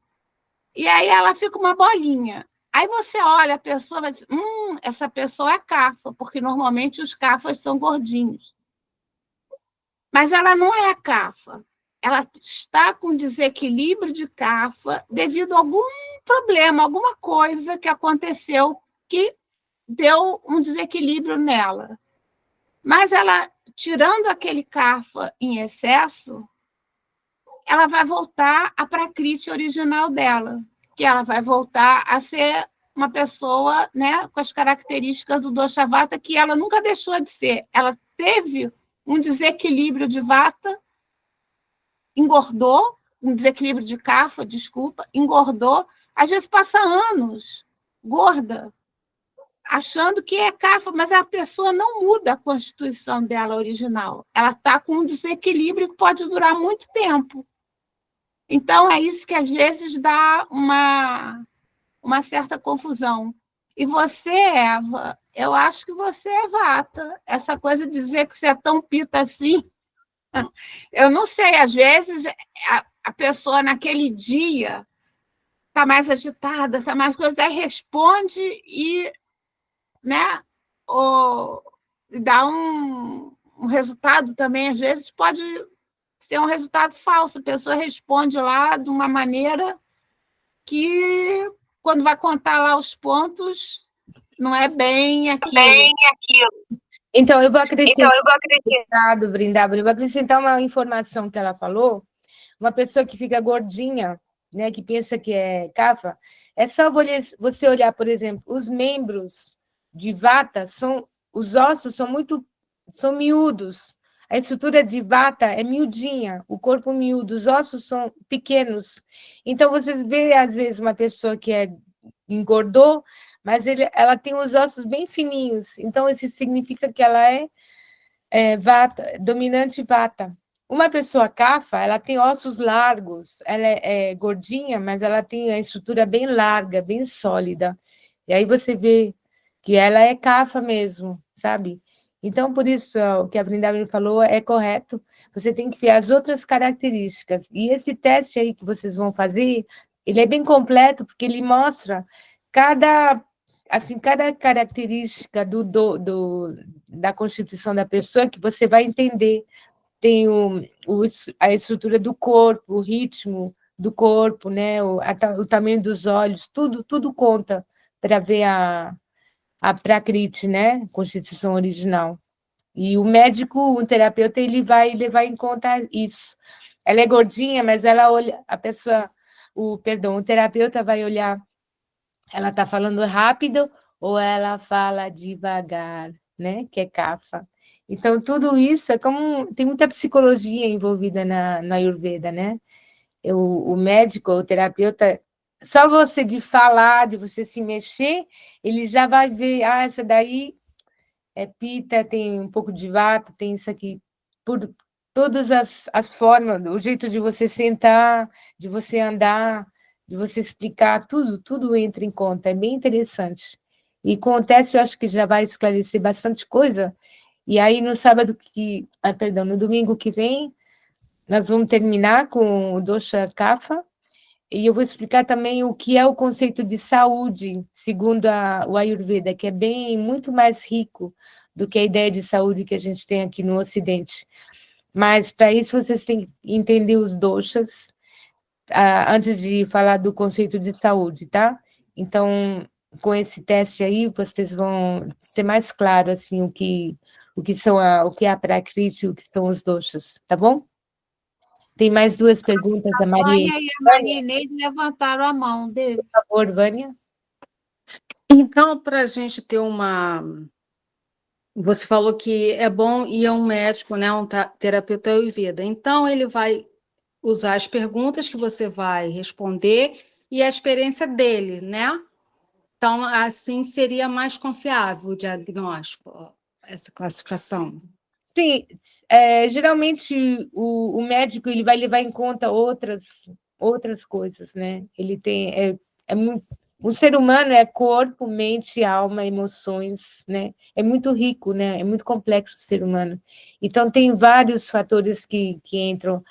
e aí ela fica uma bolinha. Aí você olha a pessoa e vai dizer, essa pessoa é cafa, porque normalmente os cafas são gordinhos. Mas ela não é cafa. Ela está com desequilíbrio de cafa devido a algum problema, alguma coisa que aconteceu que deu um desequilíbrio nela. Mas ela, tirando aquele cafa em excesso, ela vai voltar à prakriti original dela, que ela vai voltar a ser uma pessoa, né, com as características do dosha vata, que ela nunca deixou de ser. Ela teve um desequilíbrio de vata, engordou, um desequilíbrio de kapha, desculpa, engordou, às vezes passa anos gorda, achando que é kapha, mas a pessoa não muda a constituição dela original. Ela está com um desequilíbrio que pode durar muito tempo. Então, é isso que às vezes dá uma certa confusão. E você, Eva, eu acho que você é vata. Essa coisa de dizer que você é tão pita assim, eu não sei, às vezes a pessoa naquele dia está mais agitada, está mais coisa, aí responde e, né, dá um resultado também, às vezes pode ser um resultado falso. A pessoa responde lá de uma maneira que, quando vai contar lá os pontos, não é bem aquilo. Então, eu vou acrescentar, Vrindavan, eu vou acrescentar uma informação que ela falou. Uma pessoa que fica gordinha, né, que pensa que é kapha, é só você olhar, por exemplo, os membros de vata, os ossos são miúdos. A estrutura de vata é miudinha, o corpo miúdo, os ossos são pequenos. Então, vocês vê, às vezes, uma pessoa que engordou, mas ela tem os ossos bem fininhos. Então, isso significa que ela é vata, dominante vata. Uma pessoa kapha, ela tem ossos largos, ela é gordinha, mas ela tem a estrutura bem larga, bem sólida. E aí você vê que ela é kapha mesmo, sabe? Então, por isso, o que a Vrindavan falou é correto. Você tem que ver as outras características. E esse teste aí que vocês vão fazer, ele é bem completo, porque ele mostra cada característica da constituição da pessoa que você vai entender. Tem a estrutura do corpo, o ritmo do corpo, né? O tamanho dos olhos, tudo conta para ver a Prakriti, né? Constituição original. E o médico, o terapeuta, ele vai levar em conta isso. Ela é gordinha, mas ela olha, o terapeuta vai olhar, ela está falando rápido ou ela fala devagar, né? Que é kapha. Então, tudo isso é como... Tem muita psicologia envolvida na Ayurveda, né? O médico, o terapeuta, só você de falar, de você se mexer, ele já vai ver, essa daí é pita, tem um pouco de vata, tem isso aqui. Por todas as formas, o jeito de você sentar, de você andar, de você explicar, tudo entra em conta, é bem interessante. E com o teste, eu acho que já vai esclarecer bastante coisa. E aí, no domingo que vem, nós vamos terminar com o dosha kapha, e eu vou explicar também o que é o conceito de saúde, segundo o Ayurveda, que é muito mais rico do que a ideia de saúde que a gente tem aqui no Ocidente. Mas, para isso, vocês têm que entender os doshas, antes de falar do conceito de saúde, tá? Então, com esse teste aí, vocês vão ser mais claro, assim, o que o que é a prakriti, o que são os doshas, tá bom? Tem mais duas perguntas, a Maria. Vânia e a Maria Inês levantaram a mão dele. Por favor, Vânia. Então, para a gente ter uma. Você falou que é bom ir a um médico, né, um terapeuta Ayurveda. Então, ele vai usar as perguntas que você vai responder e a experiência dele, né? Então, assim seria mais confiável o diagnóstico, essa classificação. Sim, geralmente o médico ele vai levar em conta outras coisas, né? Ele tem o ser humano é corpo, mente, alma, emoções, né? É muito rico, né? É muito complexo o ser humano. Então tem vários fatores que entram.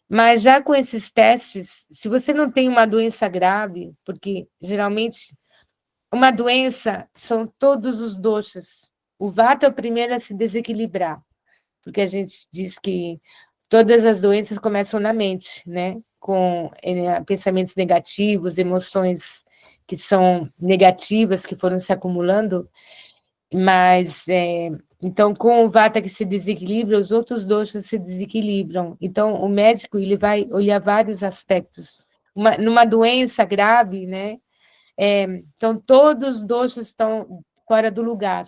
Mas já com esses testes, se você não tem uma doença grave, porque geralmente uma doença são todos os doshas. O vata é o primeiro a se desequilibrar, porque a gente diz que todas as doenças começam na mente, né? Com pensamentos negativos, emoções que são negativas, que foram se acumulando, mas, então, com o vata que se desequilibra, os outros doshas se desequilibram. Então, o médico ele vai olhar vários aspectos. Numa doença grave, né? Então, todos os doshas estão fora do lugar.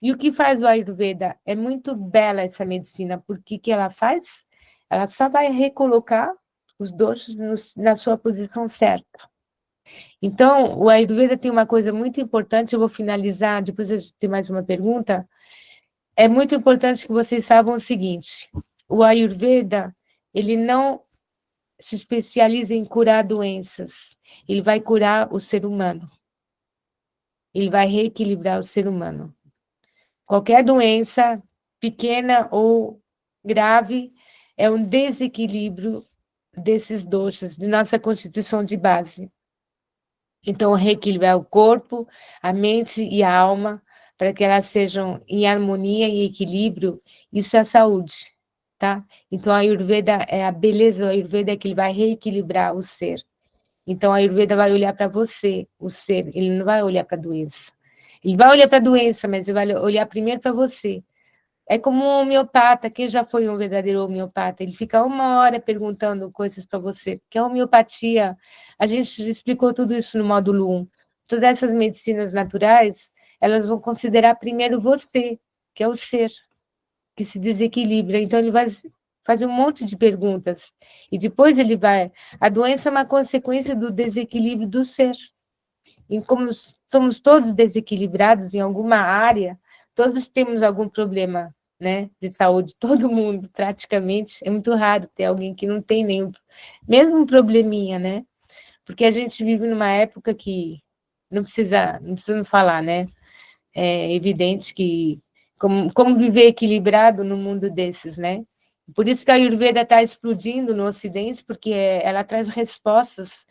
E o que faz o Ayurveda? É muito bela essa medicina, porque o que ela faz? Ela só vai recolocar os doshas na sua posição certa. Então, o Ayurveda tem uma coisa muito importante, eu vou finalizar, depois a gente tem mais uma pergunta. É muito importante que vocês saibam o seguinte, o Ayurveda, ele não se especializa em curar doenças, ele vai curar o ser humano. Ele vai reequilibrar o ser humano. Qualquer doença, pequena ou grave, é um desequilíbrio desses doshas, de nossa constituição de base. Então, reequilibrar o corpo, a mente e a alma, para que elas sejam em harmonia e equilíbrio, isso é a saúde, tá? Então, a Ayurveda é a beleza, a Ayurveda é que ele vai reequilibrar o ser. Então, a Ayurveda vai olhar para você, o ser, ele não vai olhar para a doença. Ele vai olhar para a doença, mas ele vai olhar primeiro para você. É como um homeopata, quem já foi um verdadeiro homeopata, ele fica 1 hora perguntando coisas para você, porque a homeopatia, a gente explicou tudo isso no módulo 1, todas essas medicinas naturais, elas vão considerar primeiro você, que é o ser, que se desequilibra, então ele vai fazer um monte de perguntas, e depois ele vai, a doença é uma consequência do desequilíbrio do ser, e como somos todos desequilibrados em alguma área, todos temos algum problema, né, de saúde, todo mundo, praticamente, é muito raro ter alguém que não tem nenhum, mesmo um probleminha, né, porque a gente vive numa época que não precisa falar, né, é evidente que, como viver equilibrado no mundo desses, né, por isso que a Ayurveda está explodindo no Ocidente, porque ela traz respostas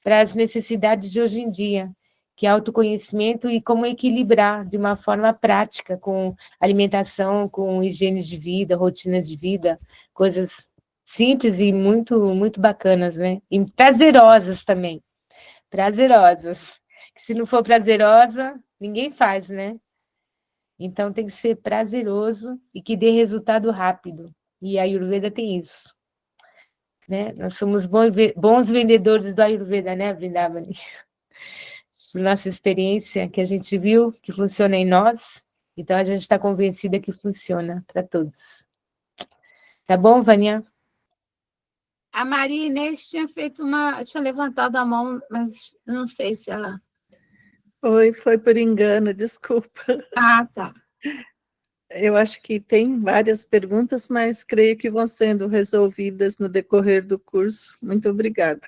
para as necessidades de hoje em dia, que é autoconhecimento e como equilibrar de uma forma prática com alimentação, com higiene de vida, rotina de vida, coisas simples e muito, muito bacanas, né? E prazerosas também, prazerosas. Se não for prazerosa, ninguém faz, né? Então tem que ser prazeroso e que dê resultado rápido. E a Ayurveda tem isso. Né? Nós somos bons vendedores do Ayurveda, né, Vrindavani? Por nossa experiência, que a gente viu que funciona em nós, então a gente está convencida que funciona para todos. Tá bom, Vânia? A Maria Inês tinha tinha levantado a mão, mas não sei se ela... Foi por engano, desculpa. Ah, tá. Eu acho que tem várias perguntas, mas creio que vão sendo resolvidas no decorrer do curso. Muito obrigada.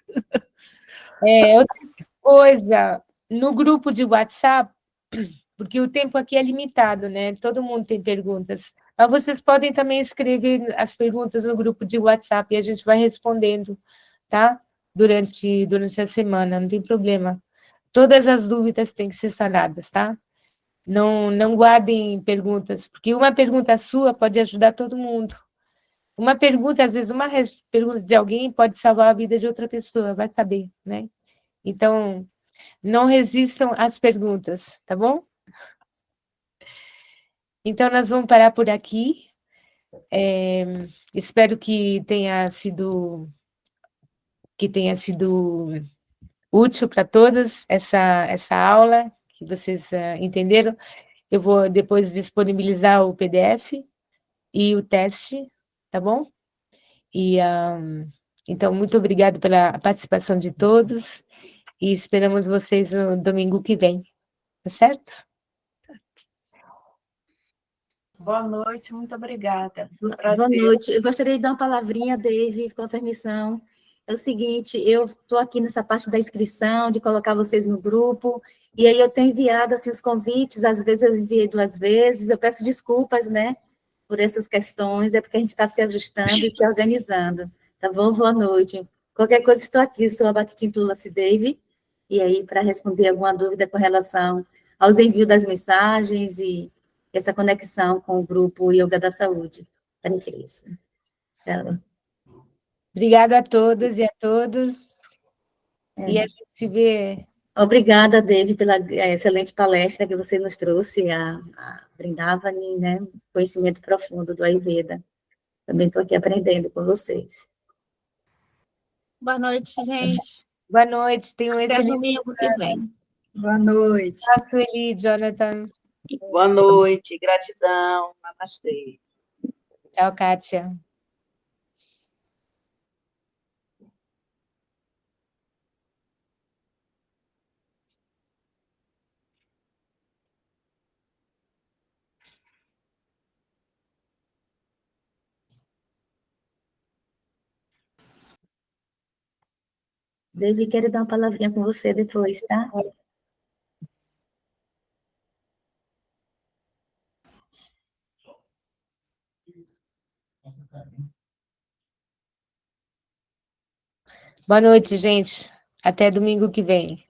Outra coisa, no grupo de WhatsApp, porque o tempo aqui é limitado, né? Todo mundo tem perguntas. Mas vocês podem também escrever as perguntas no grupo de WhatsApp e a gente vai respondendo, tá? Durante a semana, não tem problema. Todas as dúvidas têm que ser sanadas, tá? Não guardem perguntas, porque uma pergunta sua pode ajudar todo mundo. Uma pergunta, às vezes, pergunta de alguém pode salvar a vida de outra pessoa, vai saber, né? Então, não resistam às perguntas, tá bom? Então, nós vamos parar por aqui. Espero que tenha sido útil para todas essa aula, que vocês entenderam. Eu vou depois disponibilizar o PDF e o teste, tá bom? Então, muito obrigada pela participação de todos e esperamos vocês no domingo que vem, tá certo? Boa noite, muito obrigada. Boa noite. Eu gostaria de dar uma palavrinha, Dave, com a permissão. É o seguinte, eu estou aqui nessa parte da inscrição, de colocar vocês no grupo, e aí eu tenho enviado assim, os convites, às vezes eu enviei 2 vezes, eu peço desculpas, né, por essas questões, é porque a gente está se ajustando e se organizando, tá bom? Boa noite. Qualquer coisa, estou aqui, sou a Bactintula-se Dave, e aí para responder alguma dúvida com relação aos envios das mensagens e essa conexão com o grupo Yoga da Saúde. Para isso. Então, Obrigada a todas e a todos. E a gente se vê. obrigada, Dave, pela excelente palestra que você nos trouxe, a Vrindavani, né? Conhecimento profundo do Ayurveda. Também estou aqui aprendendo com vocês. Boa noite, gente. Boa noite, tenham um Até excelente domingo que vem. Boa noite. dia, Sueli, Jonathan. Boa noite, gratidão, namastê. Tchau, Kátia. Dave, quero dar uma palavrinha com você depois, tá? Boa noite, gente. Até domingo que vem.